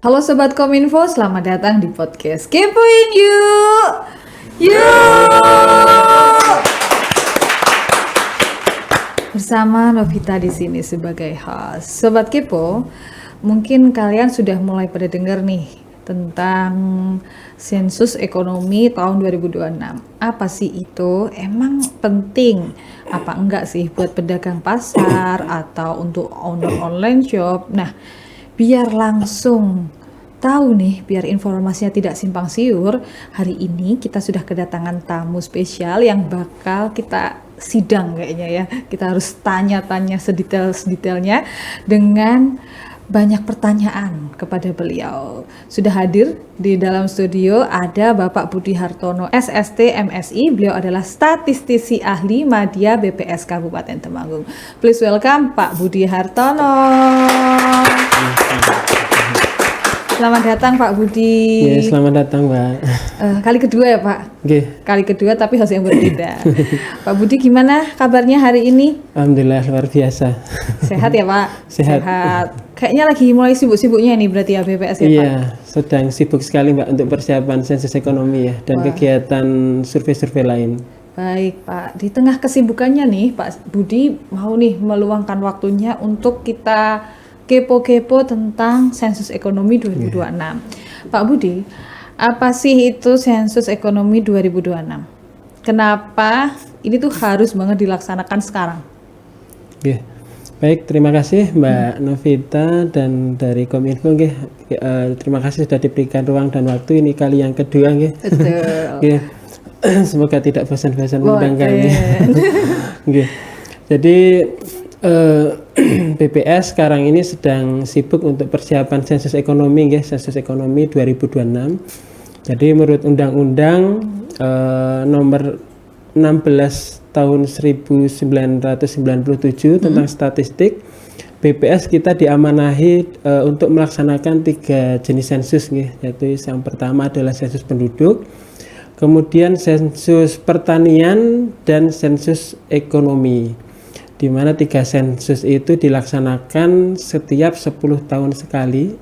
Halo Sobat Kominfo, selamat datang di podcast Kepoin Yuk! Yuk! Bersama Novita di sini sebagai host. Sobat Kepo, mungkin kalian sudah mulai pada dengar nih tentang sensus ekonomi tahun 2026. Apa sih itu? Emang penting? Apa enggak sih buat pedagang pasar atau untuk owner online shop? Nah, biar langsung tahu nih, biar informasinya tidak simpang siur, hari ini kita sudah kedatangan tamu spesial yang bakal kita sidang kayaknya ya. Kita harus tanya-tanya sedetail-sedetailnya dengan banyak pertanyaan kepada beliau. Sudah hadir di dalam studio ada Bapak Budi Hartono, SST MSI. Beliau adalah statistisi ahli Madya BPS Kabupaten Temanggung. Please welcome Pak Budi Hartono. Selamat datang Pak Budi. Ya, selamat datang Mbak. Kali kedua ya Pak? Okay. Kali kedua tapi harus yang berbeda. Pak Budi gimana kabarnya hari ini? Alhamdulillah luar biasa. Sehat ya Pak? Sehat. Kayaknya lagi mulai sibuk-sibuknya nih berarti ya BPS ya Pak? Iya, sedang sibuk sekali Mbak untuk persiapan sensus ekonomi ya dan kegiatan survei-survei lain. Baik Pak, di tengah kesibukannya nih Pak Budi mau nih meluangkan waktunya untuk kita kepo-kepo tentang sensus ekonomi 2026. Pak Budi, apa sih itu sensus ekonomi 2026? Kenapa ini tuh harus banget dilaksanakan sekarang? Yeah. Baik, terima kasih Mbak Novita dan dari Kominfo. Terima kasih sudah diberikan ruang dan waktu, ini kali yang kedua. Betul. Semoga tidak bosan-bosan mengundang kami. Jadi BPS sekarang ini sedang sibuk untuk persiapan sensus ekonomi, sensus ekonomi 2026. Jadi menurut Undang-Undang nomor 16 tahun 1997 tentang statistik, BPS kita diamanahi untuk melaksanakan 3 jenis sensus, yaitu yang pertama adalah sensus penduduk, kemudian sensus pertanian, dan sensus ekonomi, di mana 3 sensus itu dilaksanakan setiap 10 tahun sekali.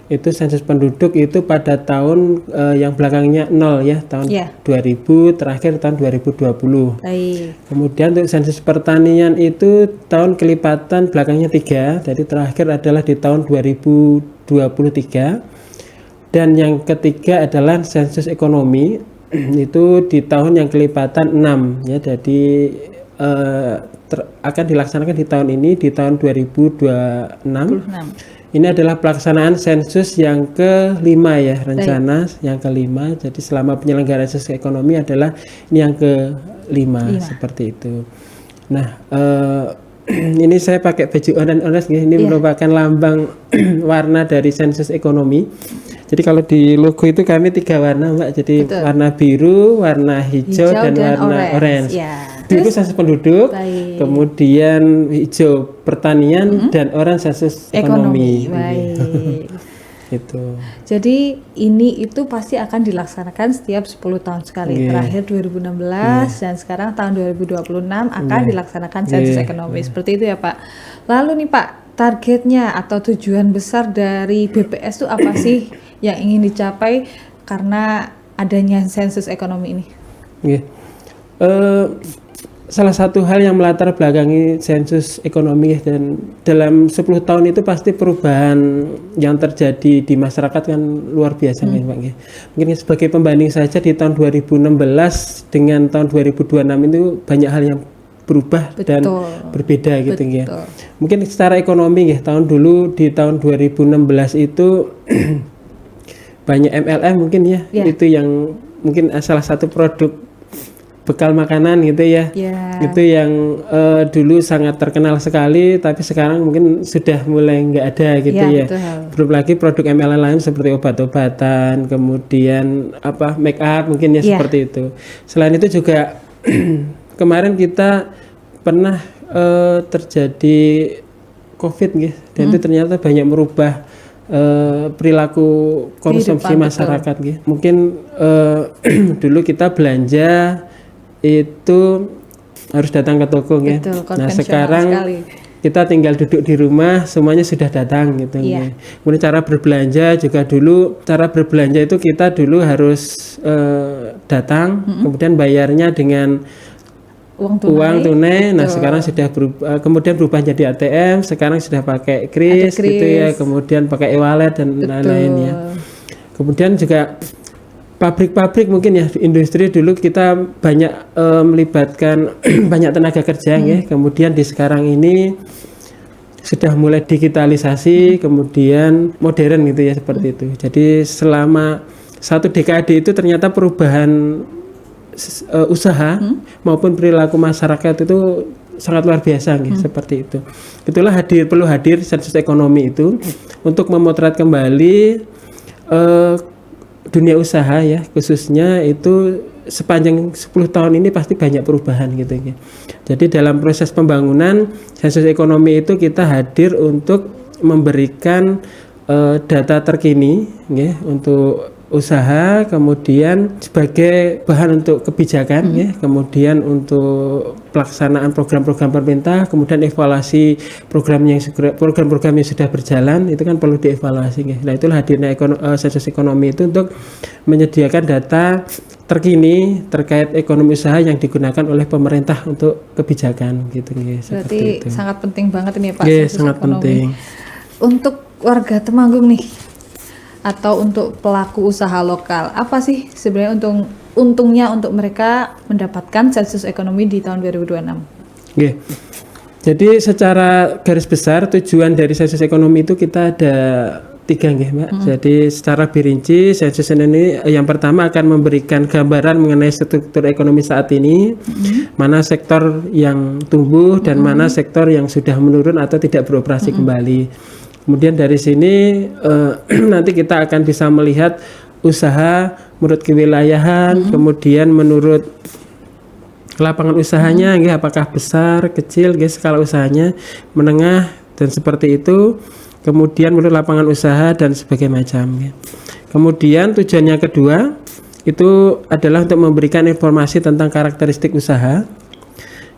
Itu sensus penduduk itu pada tahun yang belakangnya 0 ya, tahun 2000, terakhir tahun 2020. Baik. Kemudian untuk sensus pertanian itu tahun kelipatan belakangnya 3, jadi terakhir adalah di tahun 2023. Dan yang ketiga adalah sensus ekonomi, itu di tahun yang kelipatan 6 ya, jadi akan dilaksanakan di tahun ini, di tahun 2026. Ini adalah pelaksanaan sensus yang kelima ya, rencana yang kelima. Jadi selama penyelenggaraan sensus ekonomi adalah ini yang kelima, seperti itu. Nah, ini saya pakai baju orange, ini merupakan lambang warna dari sensus ekonomi. Jadi kalau di logo itu kami 3 warna Mbak, jadi warna biru, warna hijau dan warna orange. Biru sensus penduduk, kemudian hijau pertanian, dan orange sensus ekonomi. Baik. Itu. Jadi ini itu pasti akan dilaksanakan setiap 10 tahun sekali. Terakhir 2016 dan sekarang tahun 2026 akan dilaksanakan sensus ekonomi. Seperti itu ya Pak. Lalu nih Pak, targetnya atau tujuan besar dari BPS itu apa sih yang ingin dicapai karena adanya sensus ekonomi ini? Salah satu hal yang melatar belakangi sensus ekonomi, dan dalam 10 tahun itu pasti perubahan yang terjadi di masyarakat kan luar biasa Pak. Mungkin sebagai pembanding saja, di tahun 2016 dengan tahun 2026 itu banyak hal yang berubah dan berbeda gitu ya. Mungkin secara ekonomi tahun dulu di tahun 2016 itu banyak MLM mungkin ya. Itu yang mungkin salah satu produk bekal makanan gitu ya. Itu yang dulu sangat terkenal sekali, tapi sekarang mungkin sudah mulai nggak ada gitu ya. Belum lagi produk MLM lain seperti obat-obatan, kemudian make up mungkin ya, seperti itu. Selain itu juga kemarin kita pernah terjadi COVID dan itu ternyata banyak merubah perilaku konsumsi masyarakat. Mungkin dulu kita belanja itu harus datang ke toko. Nah sekarang kita tinggal duduk di rumah, semuanya sudah datang gitu. Iya. Kemudian cara berbelanja juga dulu, cara berbelanja itu kita dulu harus datang, kemudian bayarnya dengan uang tunai. Nah, sekarang sudah berubah, kemudian berubah jadi ATM, sekarang sudah pakai kris gitu ya, kemudian pakai e-wallet dan lain-lain ya. Kemudian juga pabrik-pabrik mungkin ya, industri dulu kita banyak melibatkan banyak tenaga kerja ya. Kemudian di sekarang ini sudah mulai digitalisasi, kemudian modern gitu ya, seperti itu. Jadi selama 1 dekade itu ternyata perubahan usaha maupun perilaku masyarakat itu sangat luar biasa gitu, seperti itu. Itulah perlu hadir sensus ekonomi itu untuk memotret kembali dunia usaha ya, khususnya itu sepanjang 10 tahun ini pasti banyak perubahan gitu ya. Jadi dalam proses pembangunan sensus ekonomi itu kita hadir untuk memberikan data terkini ya, untuk usaha, kemudian sebagai bahan untuk kebijakan ya, kemudian untuk pelaksanaan program-program pemerintah, kemudian evaluasi program yang sudah berjalan itu kan perlu dievaluasi ya. Nah, itulah hadirnya sensus ekonomi itu untuk menyediakan data terkini terkait ekonomi usaha yang digunakan oleh pemerintah untuk kebijakan gitu ya. Berarti itu sangat penting banget ini Pak. Yes, sangat ekonomi. Penting. Untuk warga Temanggung nih, atau untuk pelaku usaha lokal, apa sih sebenarnya untungnya untuk mereka mendapatkan sensus ekonomi di tahun 2026? Yeah. Jadi secara garis besar tujuan dari sensus ekonomi itu kita ada 3 nggih, Mbak. Jadi secara perinci sensus ini yang pertama akan memberikan gambaran mengenai struktur ekonomi saat ini, mana sektor yang tumbuh dan mana sektor yang sudah menurun atau tidak beroperasi kembali. Kemudian dari sini nanti kita akan bisa melihat usaha menurut kewilayahan, kemudian menurut lapangan usahanya, apakah besar, kecil, skala usahanya, menengah dan seperti itu. Kemudian menurut lapangan usaha dan sebagainya macam. Kemudian tujuannya kedua itu adalah untuk memberikan informasi tentang karakteristik usaha.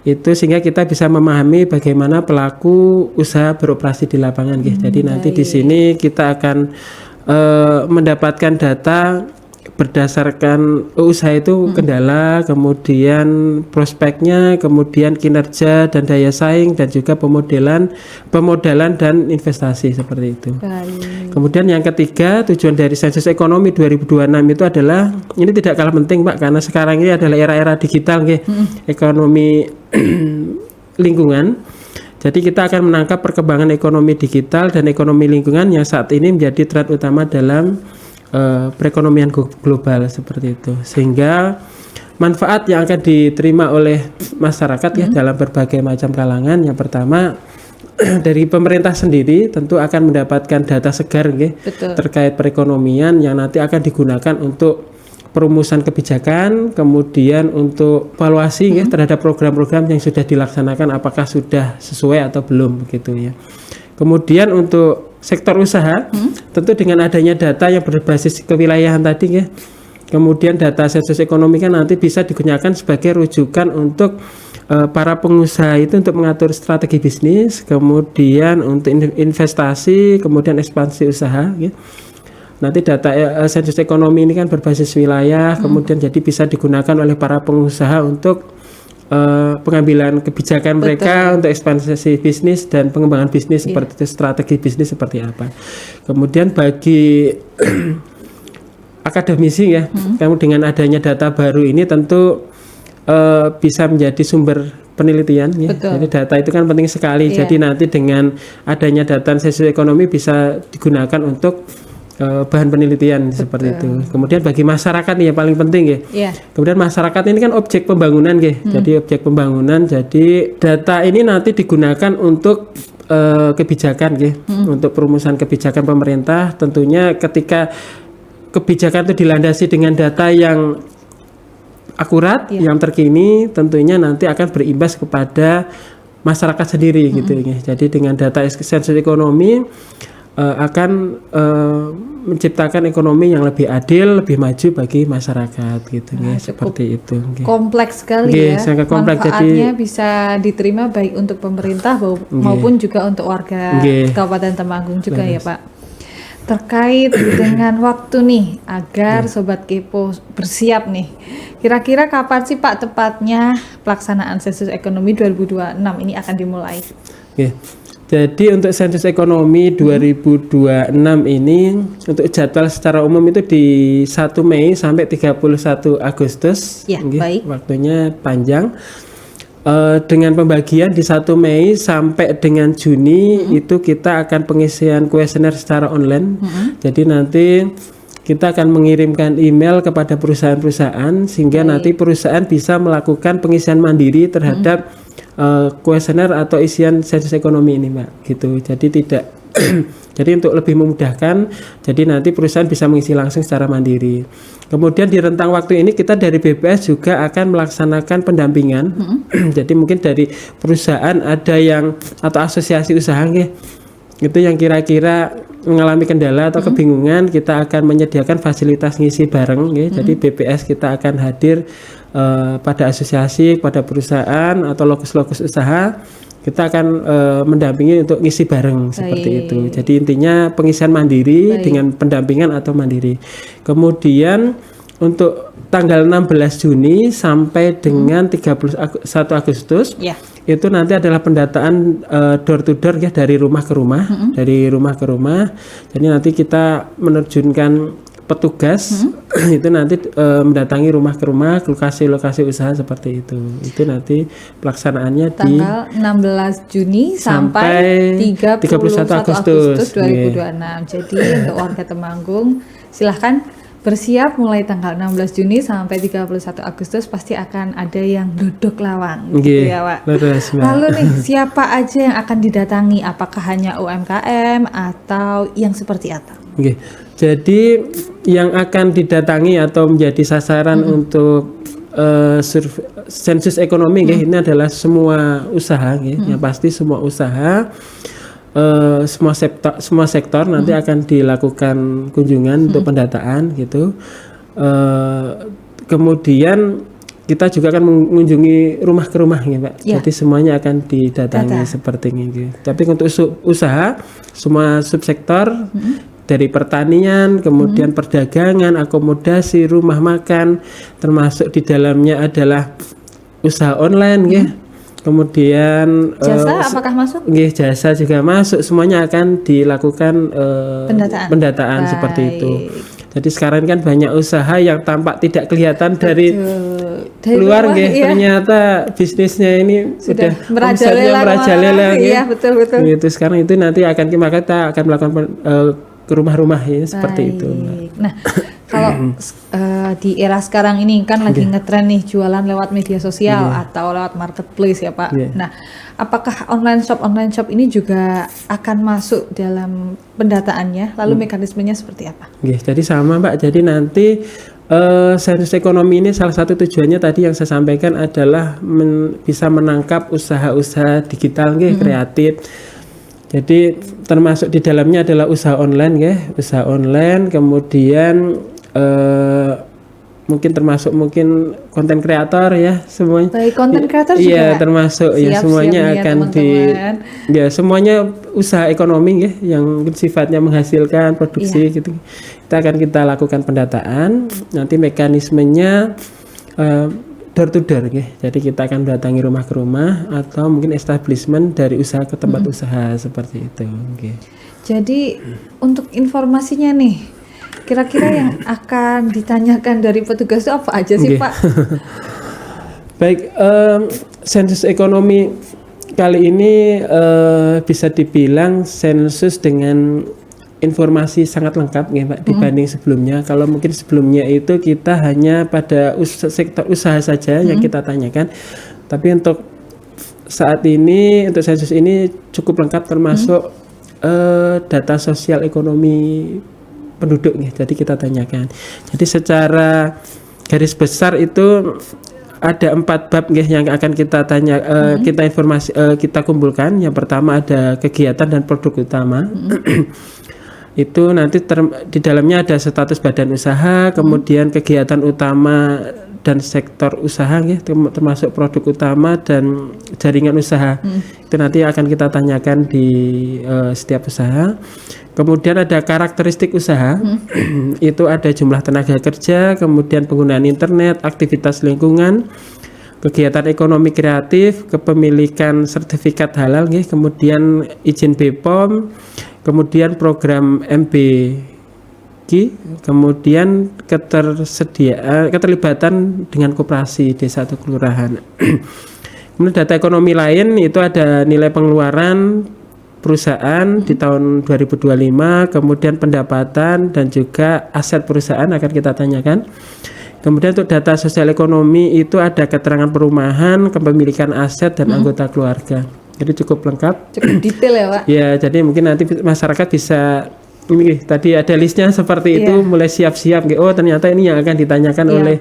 Itu sehingga kita bisa memahami bagaimana pelaku usaha beroperasi di lapangan Jadi nanti di sini kita akan mendapatkan data berdasarkan usaha itu kendala, kemudian prospeknya, kemudian kinerja dan daya saing, dan juga pemodalan dan investasi seperti itu. Kemudian yang ketiga, tujuan dari sensus ekonomi 2026 itu adalah, ini tidak kalah penting Pak, karena sekarang ini adalah era-era digital ekonomi lingkungan. Jadi kita akan menangkap perkembangan ekonomi digital dan ekonomi lingkungan yang saat ini menjadi tren utama dalam perekonomian global seperti itu, sehingga manfaat yang akan diterima oleh masyarakat dalam berbagai macam kalangan. Yang pertama dari pemerintah sendiri tentu akan mendapatkan data segar terkait perekonomian yang nanti akan digunakan untuk perumusan kebijakan, kemudian untuk evaluasi terhadap program-program yang sudah dilaksanakan apakah sudah sesuai atau belum begitu ya. Kemudian untuk sektor usaha, tentu dengan adanya data yang berbasis kewilayahan tadi kemudian data sensus ekonomi kan nanti bisa digunakan sebagai rujukan untuk para pengusaha itu untuk mengatur strategi bisnis, kemudian untuk investasi, kemudian ekspansi usaha Nanti data sensus ekonomi ini kan berbasis wilayah, kemudian jadi bisa digunakan oleh para pengusaha untuk pengambilan kebijakan mereka untuk ekspansi bisnis dan pengembangan bisnis seperti itu, strategi bisnis seperti apa. Kemudian bagi akademisi kamu dengan adanya data baru ini tentu bisa menjadi sumber penelitian Jadi data itu kan penting sekali. Jadi nanti dengan adanya data sensus ekonomi bisa digunakan untuk bahan penelitian seperti itu. Kemudian bagi masyarakat nih yang paling penting Kemudian masyarakat ini kan objek pembangunan Jadi objek pembangunan. Jadi data ini nanti digunakan untuk kebijakan untuk perumusan kebijakan pemerintah. Tentunya ketika kebijakan itu dilandasi dengan data yang akurat, yang terkini, tentunya nanti akan berimbas kepada masyarakat sendiri gitu Jadi dengan data sensus ekonomi akan menciptakan ekonomi yang lebih adil, lebih maju bagi masyarakat gitu nggih, seperti itu nggih. Kompleks sekali Nggih, ya. sangat kompleks. Manfaatnya bisa diterima baik untuk pemerintah maupun juga untuk warga Kabupaten Temanggung juga ya Pak. Terkait dengan waktu nih agar Sobat Kepo bersiap nih. Kira-kira kapan sih Pak tepatnya pelaksanaan sensus ekonomi 2026 ini akan dimulai? Oke. Jadi untuk sensus ekonomi 2026 ini untuk jadwal secara umum itu di 1 Mei sampai 31 Agustus. Ya, baik. Waktunya panjang. Dengan pembagian di 1 Mei sampai dengan Juni itu kita akan pengisian kuesioner secara online. Jadi nanti kita akan mengirimkan email kepada perusahaan-perusahaan sehingga nanti perusahaan bisa melakukan pengisian mandiri terhadap kuesioner atau isian sensus ekonomi ini, Mbak. Gitu. Jadi tidak jadi untuk lebih memudahkan, jadi nanti perusahaan bisa mengisi langsung secara mandiri. Kemudian di rentang waktu ini kita dari BPS juga akan melaksanakan pendampingan. Jadi mungkin dari perusahaan ada yang atau asosiasi usaha itu yang kira-kira mengalami kendala atau kebingungan, kita akan menyediakan fasilitas ngisi bareng. Jadi BPS kita akan hadir pada asosiasi, pada perusahaan atau lokus-lokus usaha. Kita akan mendampingi untuk ngisi bareng seperti itu. Jadi intinya pengisian mandiri dengan pendampingan atau mandiri. Kemudian untuk tanggal 16 Juni sampai dengan 31 Agustus itu nanti adalah pendataan door to door ya, dari rumah ke rumah, dari rumah ke rumah. Jadi nanti kita menerjunkan petugas itu nanti mendatangi rumah ke rumah, lokasi-lokasi usaha seperti itu. Itu nanti pelaksanaannya tanggal 16 Juni sampai 31 Agustus 2026. Jadi untuk warga Temanggung silahkan bersiap mulai tanggal 16 Juni sampai 31 Agustus pasti akan ada yang duduk lawang gitu ya Pak. Lalu nih siapa aja yang akan didatangi? Apakah hanya UMKM atau yang seperti apa? Jadi yang akan didatangi atau menjadi sasaran untuk sensus ekonomi ini adalah semua usaha yang pasti semua usaha, semua sektor nanti akan dilakukan kunjungan untuk pendataan gitu. Kemudian kita juga akan mengunjungi rumah ke rumah ya, Pak. Jadi semuanya akan didatangi seperti ini. Tapi untuk usaha semua subsektor dari pertanian, kemudian perdagangan, akomodasi, rumah makan, termasuk di dalamnya adalah usaha online ya. Kemudian jasa apakah masuk? Jasa juga masuk, semuanya akan dilakukan pendataan seperti itu. Jadi sekarang kan banyak usaha yang tampak tidak kelihatan dari luar ternyata bisnisnya ini sudah merajalela. Iya, betul. Itu sekarang itu nanti kita akan melakukan ke rumah-rumah ya seperti itu. Nah, kalau di era sekarang ini kan lagi ngetren nih jualan lewat media sosial atau lewat marketplace ya Pak. Nah, apakah online shop ini juga akan masuk dalam pendataannya? Lalu mekanismenya seperti apa? Jadi sama Mbak. Jadi nanti sensus ekonomi ini salah satu tujuannya tadi yang saya sampaikan adalah bisa menangkap usaha-usaha digital kreatif. Jadi termasuk di dalamnya adalah usaha online usaha online, kemudian mungkin termasuk konten kreator ya semuanya. Baik, konten kreator juga. Iya, termasuk semuanya akan semuanya usaha ekonomi yang sifatnya menghasilkan produksi gitu. Kita lakukan pendataan, nanti mekanismenya door to door jadi kita akan datangi rumah ke rumah atau mungkin establishment dari usaha ke tempat usaha seperti itu. Jadi untuk informasinya nih, kira-kira yang akan ditanyakan dari petugas itu apa aja sih Pak? Baik, sensus ekonomi kali ini bisa dibilang sensus dengan informasi sangat lengkap ya Pak dibanding sebelumnya. Kalau mungkin sebelumnya itu kita hanya pada sektor usaha saja yang kita tanyakan. Tapi untuk saat ini untuk sensus ini cukup lengkap termasuk data sosial ekonomi penduduk ya. Jadi kita tanyakan. Jadi secara garis besar itu ada 4 bab yang akan kita tanya kita kumpulkan. Yang pertama ada kegiatan dan produk utama. Itu nanti di dalamnya ada status badan usaha, kemudian kegiatan utama dan sektor usaha ya, termasuk produk utama dan jaringan usaha. Itu nanti akan kita tanyakan di setiap usaha. Kemudian ada karakteristik usaha. Itu ada jumlah tenaga kerja, kemudian penggunaan internet, aktivitas lingkungan, kegiatan ekonomi kreatif, kepemilikan sertifikat halal ya, kemudian izin BPOM, kemudian program MBG, kemudian keterlibatan dengan koperasi desa atau kelurahan. Kemudian data ekonomi lain itu ada nilai pengeluaran perusahaan di tahun 2025, kemudian pendapatan dan juga aset perusahaan akan kita tanyakan. Kemudian untuk data sosial ekonomi itu ada keterangan perumahan, kepemilikan aset dan anggota keluarga. Jadi cukup lengkap. Cukup detail ya Pak. Ya, jadi mungkin nanti masyarakat bisa ini tadi ada listnya seperti itu, mulai siap-siap. Oh ternyata ini yang akan ditanyakan oleh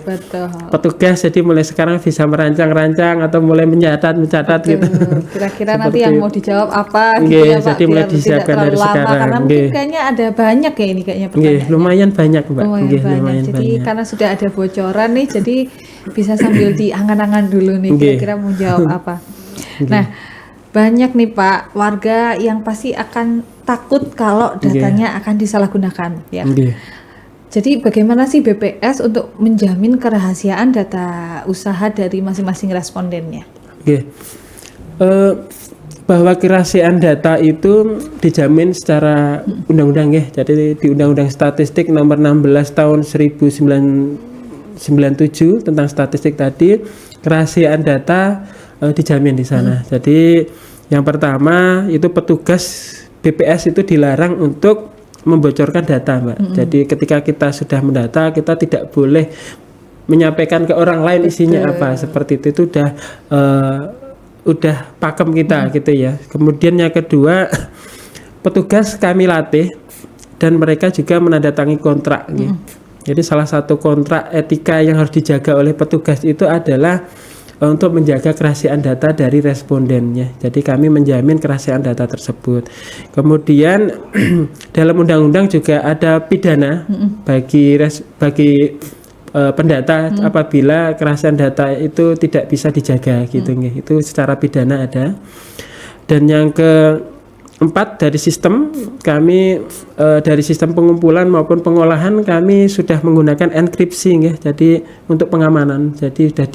petugas. Jadi mulai sekarang bisa merancang-rancang atau mulai mencatat gitu. Kira-kira nanti yang mau dijawab apa gitu ya Pak. Jadi mulai disiapkan dari sekarang. Karena mungkin kayaknya ada banyak ya ini kayaknya pertanyaannya. Lumayan banyak Mbak. Lumayan jadi banyak. Karena sudah ada bocoran nih, jadi bisa sambil diangan-angan dulu nih kira-kira mau jawab apa. Nah, banyak nih Pak warga yang pasti akan takut kalau datanya akan disalahgunakan ya. Jadi bagaimana sih BPS untuk menjamin kerahasiaan data usaha dari masing-masing respondennya? Bahwa kerahasiaan data itu dijamin secara undang-undang ya. Jadi di Undang-Undang Statistik nomor 16 tahun 1997 tentang statistik tadi, kerahasiaan data dijamin di sana. Jadi yang pertama itu petugas BPS itu dilarang untuk membocorkan data, Mbak. Jadi ketika kita sudah mendata, kita tidak boleh menyampaikan ke orang lain isinya apa. Seperti itu udah pakem kita gitu ya. Kemudian yang kedua, petugas kami latih dan mereka juga menandatangani kontrak. Jadi salah satu kontrak etika yang harus dijaga oleh petugas itu adalah untuk menjaga kerahasiaan data dari respondennya. Jadi kami menjamin kerahasiaan data tersebut. Kemudian dalam undang-undang juga ada pidana bagi pendata apabila kerahasiaan data itu tidak bisa dijaga gitu. Itu secara pidana ada. Dan yang keempat dari sistem kami dari sistem pengumpulan maupun pengolahan kami sudah menggunakan enkripsi ya. Jadi untuk pengamanan. Jadi sudah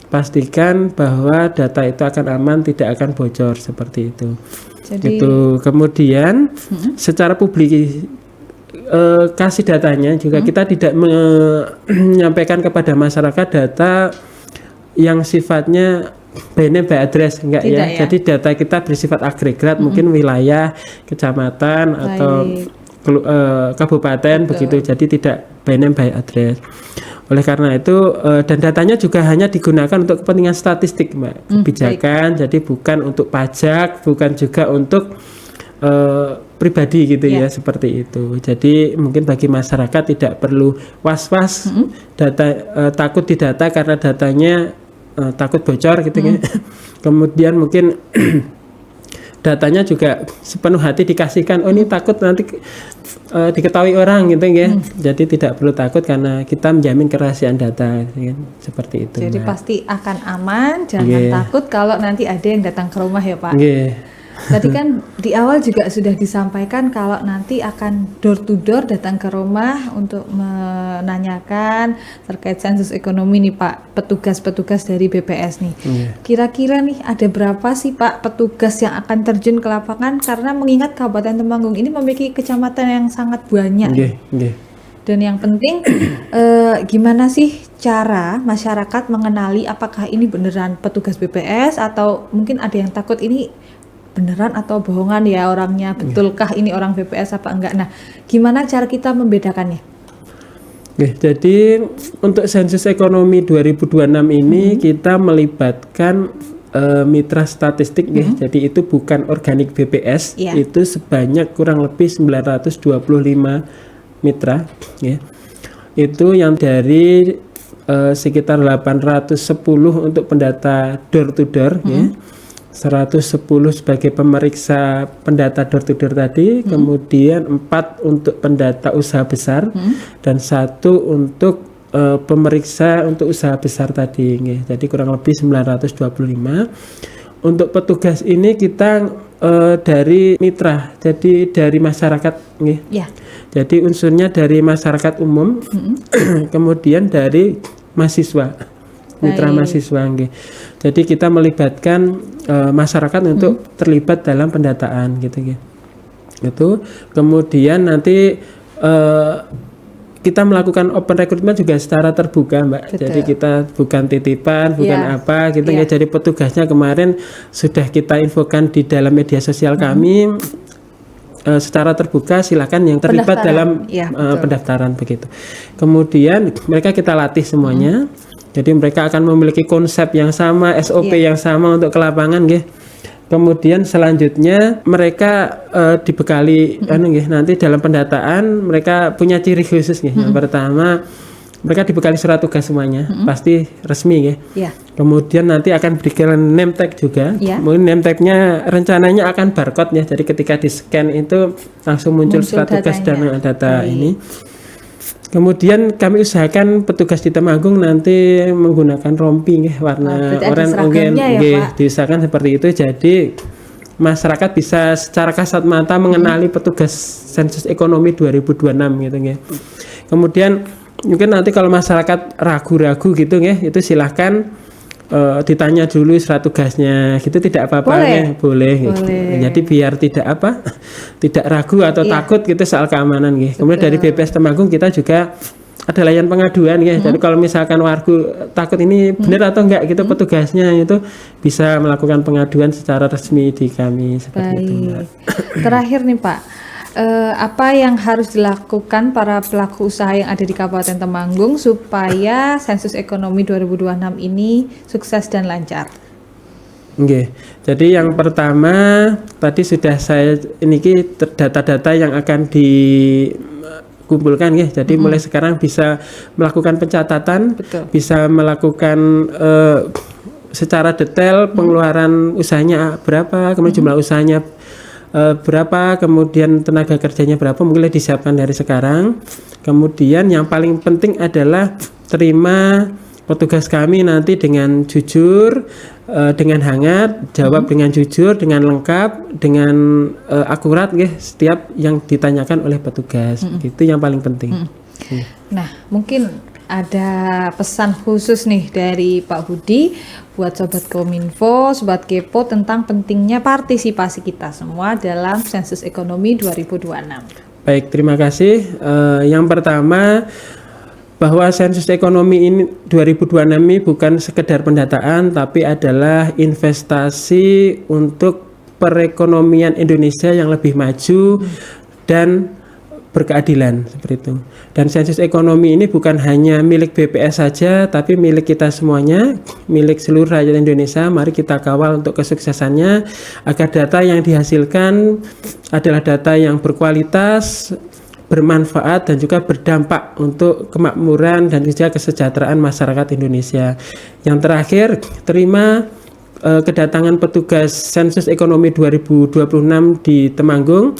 pastikan bahwa data itu akan aman, tidak akan bocor seperti itu. Jadi, itu kemudian secara kasih datanya juga kita tidak menyampaikan kepada masyarakat data yang sifatnya by name by address enggak ya. Jadi data kita bersifat agregat, mungkin wilayah, kecamatan atau kabupaten begitu. Jadi tidak by name by address. Oleh karena itu dan datanya juga hanya digunakan untuk kepentingan statistik, Mbak. Kebijakan, jadi bukan untuk pajak, bukan juga untuk pribadi gitu ya, seperti itu. Jadi mungkin bagi masyarakat tidak perlu was-was takut didata karena datanya takut bocor gitu ya. Kemudian mungkin datanya juga sepenuh hati dikasihkan, oh ini takut nanti diketahui orang gitu ya. Jadi tidak perlu takut karena kita menjamin kerahasiaan data kan? Seperti itu. Jadi pasti akan aman, jangan takut kalau nanti ada yang datang ke rumah ya Pak. Tadi kan di awal juga sudah disampaikan kalau nanti akan door to door datang ke rumah untuk menanyakan terkait sensus ekonomi nih Pak, petugas-petugas dari BPS nih. Kira-kira nih ada berapa sih Pak petugas yang akan terjun ke lapangan, karena mengingat Kabupaten Temanggung ini memiliki kecamatan yang sangat banyak. Dan yang penting gimana sih cara masyarakat mengenali apakah ini beneran petugas BPS atau mungkin ada yang takut ini beneran atau bohongan ya orangnya, betulkah ini orang BPS apa enggak. Nah, gimana cara kita membedakannya? Jadi untuk sensus ekonomi 2026 ini kita melibatkan mitra statistik jadi itu bukan organik BPS, itu sebanyak kurang lebih 925 mitra ya. Itu yang dari sekitar 810 untuk pendata door to door ya. 110 sebagai pemeriksa pendata door to door tadi, kemudian 4 untuk pendata usaha besar, dan 1 untuk pemeriksa untuk usaha besar tadi. Jadi kurang lebih 925. Untuk petugas ini kita dari mitra, jadi dari masyarakat. Ya. Jadi unsurnya dari masyarakat umum, kemudian dari mahasiswa. Mitra mahasiswa. Jadi kita melibatkan masyarakat untuk terlibat dalam pendataan gitu. Itu kemudian nanti kita melakukan open recruitment juga secara terbuka, Mbak. Betul. Jadi kita bukan titipan, bukan apa gitu ya. Jadi petugasnya kemarin sudah kita infokan di dalam media sosial kami. Secara terbuka silakan yang terlibat dalam pendaftaran begitu. Kemudian mereka kita latih semuanya. Jadi mereka akan memiliki konsep yang sama, SOP yang sama untuk ke lapangan, Kemudian selanjutnya mereka dibekali nanti dalam pendataan mereka punya ciri khusus Yang pertama, mereka dibekali surat tugas semuanya, pasti resmi Kemudian nanti akan berikan name tag juga. Mungkin name tagnya rencananya akan barcode Jadi ketika di-scan itu langsung muncul surat tugas dan data ini. Kemudian kami usahakan petugas di Temanggung nanti menggunakan rompi warna oranye, diusahakan seperti itu. Jadi masyarakat bisa secara kasat mata mengenali petugas sensus ekonomi 2026 gitu Kemudian mungkin nanti kalau masyarakat ragu-ragu gitu itu silahkan ditanya dulu surat tugasnya gitu, tidak apa-apa boleh. Jadi biar tidak tidak ragu atau takut gitu soal keamanan Kemudian dari BPS Temanggung kita juga ada layanan pengaduan Jadi kalau misalkan warga takut ini benar atau enggak gitu petugasnya itu bisa melakukan pengaduan secara resmi di kami seperti itu. Terakhir nih Pak, apa yang harus dilakukan para pelaku usaha yang ada di Kabupaten Temanggung supaya sensus ekonomi 2026 ini sukses dan lancar? Jadi yang pertama tadi sudah saya data-data yang akan dikumpulkan Jadi mulai sekarang bisa melakukan pencatatan, bisa melakukan secara detail pengeluaran usahanya berapa, kemudian jumlah usahanya berapa, kemudian tenaga kerjanya berapa, mungkin disiapkan dari sekarang. Kemudian yang paling penting adalah terima petugas kami nanti dengan jujur, dengan hangat, jawab dengan jujur, dengan lengkap, dengan akurat setiap yang ditanyakan oleh petugas. Itu yang paling penting. Nah, mungkin ada pesan khusus nih dari Pak Budi buat Sobat Kominfo, Sobat Kepo tentang pentingnya partisipasi kita semua dalam sensus ekonomi 2026. Baik, terima kasih. Yang pertama, bahwa sensus ekonomi ini 2026 ini bukan sekedar pendataan, tapi adalah investasi untuk perekonomian Indonesia yang lebih maju dan berkeadilan seperti itu. Dan sensus ekonomi ini bukan hanya milik BPS saja, tapi milik kita semuanya, milik seluruh rakyat Indonesia. Mari kita kawal untuk kesuksesannya agar data yang dihasilkan adalah data yang berkualitas, bermanfaat dan juga berdampak untuk kemakmuran dan juga kesejahteraan masyarakat Indonesia. Yang terakhir, terima kedatangan petugas sensus ekonomi 2026 di Temanggung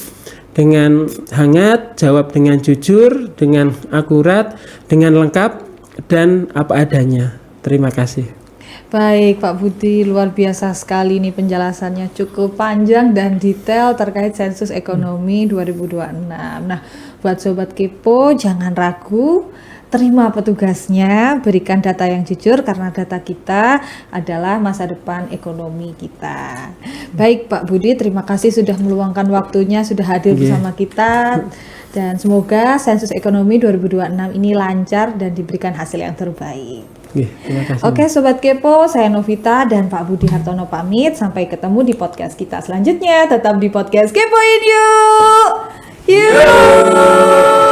dengan hangat, jawab dengan jujur, dengan akurat, dengan lengkap, dan apa adanya. Terima kasih. Baik Pak Budi, luar biasa sekali nih penjelasannya, cukup panjang dan detail terkait sensus ekonomi 2026. Nah, buat Sobat Kepo jangan ragu, terima petugasnya, berikan data yang jujur karena data kita adalah masa depan ekonomi kita. Baik Pak Budi, terima kasih sudah meluangkan waktunya, sudah hadir bersama kita, dan semoga sensus ekonomi 2026 ini lancar dan diberikan hasil yang terbaik. Terima kasih. Oke Sobat Kepo, saya Novita dan Pak Budi Hartono pamit, sampai ketemu di podcast kita selanjutnya. Tetap di podcast Kepoin yuk! Yuk!